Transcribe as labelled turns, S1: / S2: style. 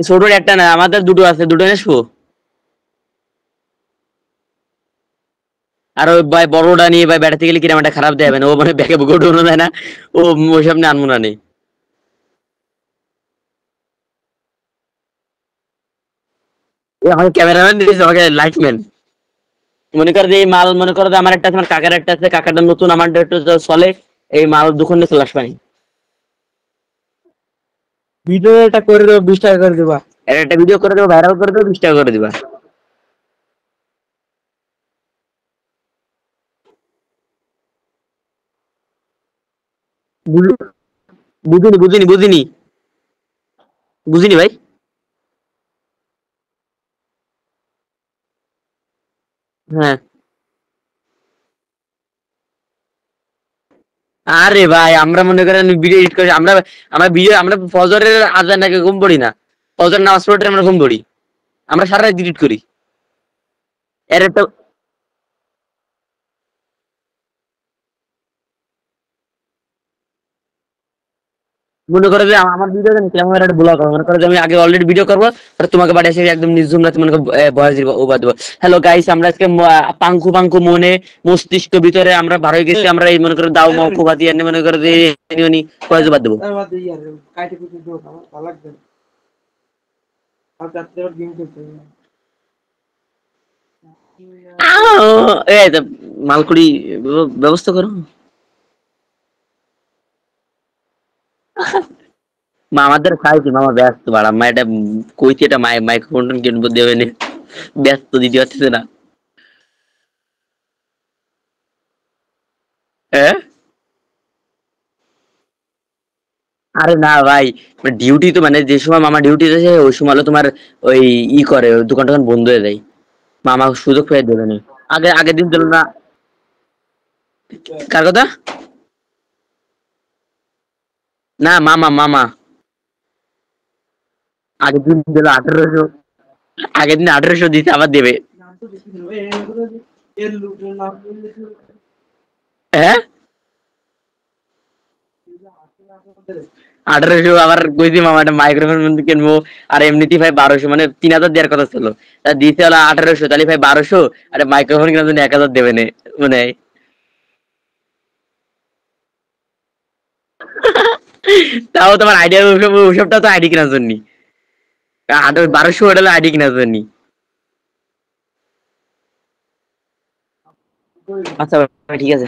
S1: ছোট একটা না, আমাদের দুটো আছে, দুটো নেসবো। আর ওই ভাই বড়টা নিয়ে ভাই বেড়াতে গেলে কিরম একটা খারাপ দেবে না, ও মানে ব্যাগে বুকে উঠে দেয় না। ও ওই সামনে আনবো না নেই। আমাকে ক্যামেরাম্যান দিয়েছে, আমাকে লাইটম্যান। মনে করো যে এই মাল, মনে করো যে আমার একটা আছে, আমার কাকার একটা আছে, কাকাটা নতুন, আমার একটু চলে। এই মাল দুখন নিয়ে চলে আসবানি।
S2: ভিডিওটা করে দেবো, 20 টাকা করে দেবা।
S1: এর একটা ভিডিও করে দেবো, ভাইরাল করে দেবো, 20 টাকা করে দিবা। বুঝ- বুঝিনি বুঝিনি বুঝিনি বুঝিনি ভাই। হ্যাঁ। আরে ভাই আমরা মনে করেন ভিডিও এডিট করি আমরা। আমরা ভিডিও, আমরা ফজরের আজান আগে ঘুম পড়ি না। ফজর নামাজ পড়ে আমরা ঘুম পড়ি। আমরা সারা রাত এডিট করি। এর একটা, মনে করো যে আমার ভিডিও জানি কেমন একটা ব্লগ হবে, মনে করো যে আমি আগে অলরেডি ভিডিও করবো, আর তোমাকে বাড়ি এসে একদম নির্জুম রাতে মনে করো ভয়েস দিব, ওভার দেবো। হ্যালো গাইস, আমরা আজকে পাঙ্কু পাঙ্কু মনে মস্তিষ্ক ভিতরে আমরা বার হয়ে গেছি, আমরা এই মনে করো দাও মাও ফুবাদি এনে মনে করো যে ভয়েস ওভার দেবো।
S2: কাইটে কুটে দেবো, আমার ভালো লাগবে না। আর রাত্রে আবার গেম খেলতে হবে।
S1: এই যে মালকুড়ি ব্যবস্থা করো। মামাদের খাইছি, মামা ব্যস্ত বাড়া, মা এটা কইছি, এটা মাইক্রোফোন কিনবো দেবে না, ব্যস্ত দিতে পারতেছে না। হ্যাঁ। আরে না ভাই, ডিউটি তো মানে যে সময় মামা ডিউটিতে যায় ওই সময় হলো তোমার ওই করে, ওই দোকান টোকান বন্ধ হয়ে যায়। মামা সুযোগ পেয়ে দেবে না। আগের দিন দিল না। কার কথা? না, মামা মামা। আগের দিন দিল 1800। আগের দিন 1800 দিতে আবার দেবে। হ্যাঁ। 1800 আবার কইছি মামা একটা মাইক্রোফোন কিনবো। আর এমনিতেই ভাই 1200, মানে 3000 দেওয়ার কথা ছিল। তা দিতে হলো 1800, তাহলে ভাই 1200। আর মাইক্রোফোন কেনার জন্য 1000 দেবে না মানে। তাও তোমার আইডিয়া, ওসবটা তো আইডি কেনার জন্য। 1200 ওটা আইডি কেনার জন্য। আচ্ছা ভাই, ঠিক আছে।